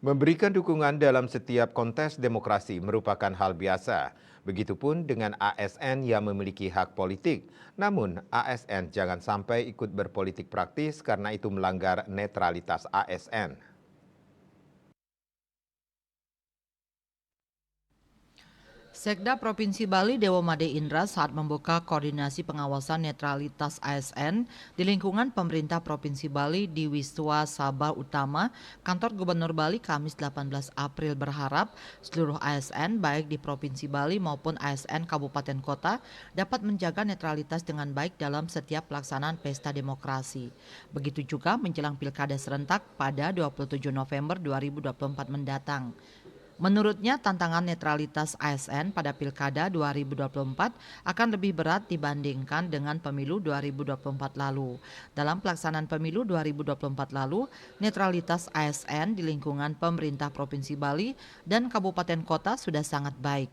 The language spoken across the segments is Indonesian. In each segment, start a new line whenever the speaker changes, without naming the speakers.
Memberikan dukungan dalam setiap kontes demokrasi merupakan hal biasa. Begitupun dengan ASN yang memiliki hak politik. Namun, ASN jangan sampai ikut berpolitik praktis karena itu melanggar netralitas ASN.
Sekda Provinsi Bali Dewa Made Indra saat membuka koordinasi pengawasan netralitas ASN di lingkungan pemerintah Provinsi Bali di Wiswa Sabah Utama, Kantor Gubernur Bali Kamis 18 April berharap seluruh ASN baik di Provinsi Bali maupun ASN Kabupaten Kota dapat menjaga netralitas dengan baik dalam setiap pelaksanaan pesta demokrasi. Begitu juga menjelang Pilkada serentak pada 27 November 2024 mendatang. Menurutnya, tantangan netralitas ASN pada Pilkada 2024 akan lebih berat dibandingkan dengan pemilu 2024 lalu. Dalam pelaksanaan pemilu 2024 lalu, netralitas ASN di lingkungan pemerintah Provinsi Bali dan kabupaten kota sudah sangat baik.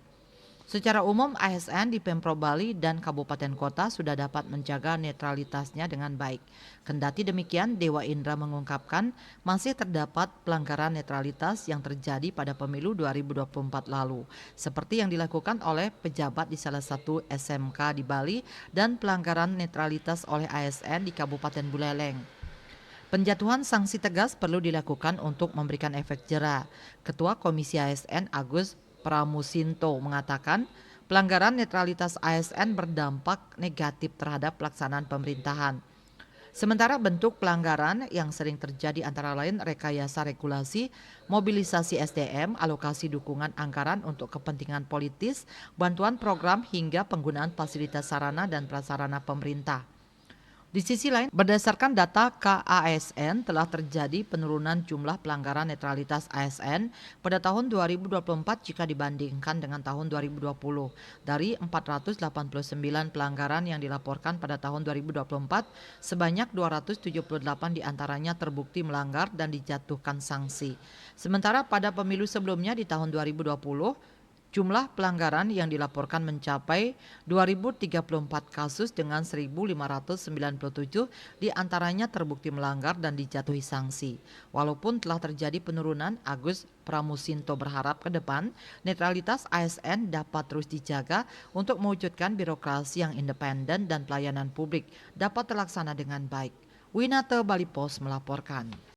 Secara umum, ASN di Pemprov Bali dan kabupaten kota sudah dapat menjaga netralitasnya dengan baik. Kendati demikian, Dewa Indra mengungkapkan masih terdapat pelanggaran netralitas yang terjadi pada pemilu 2024 lalu, seperti yang dilakukan oleh pejabat di salah satu SMK di Bali dan pelanggaran netralitas oleh ASN di Kabupaten Buleleng. Penjatuhan sanksi tegas perlu dilakukan untuk memberikan efek jera. Ketua Komisi ASN Agus Pramusinto mengatakan pelanggaran netralitas ASN berdampak negatif terhadap pelaksanaan pemerintahan. Sementara bentuk pelanggaran yang sering terjadi antara lain rekayasa regulasi, mobilisasi SDM, alokasi dukungan anggaran untuk kepentingan politis, bantuan program hingga penggunaan fasilitas sarana dan prasarana pemerintah. Di sisi lain, berdasarkan data KASN telah terjadi penurunan jumlah pelanggaran netralitas ASN pada tahun 2024 jika dibandingkan dengan tahun 2020. Dari 489 pelanggaran yang dilaporkan pada tahun 2024, sebanyak 278 diantaranya terbukti melanggar dan dijatuhkan sanksi. Sementara pada pemilu sebelumnya di tahun 2020, jumlah pelanggaran yang dilaporkan mencapai 2.034 kasus dengan 1.597 diantaranya terbukti melanggar dan dijatuhi sanksi. Walaupun telah terjadi penurunan, Agus Pramusinto berharap ke depan netralitas ASN dapat terus dijaga untuk mewujudkan birokrasi yang independen dan pelayanan publik dapat terlaksana dengan baik. Winata Bali Post melaporkan.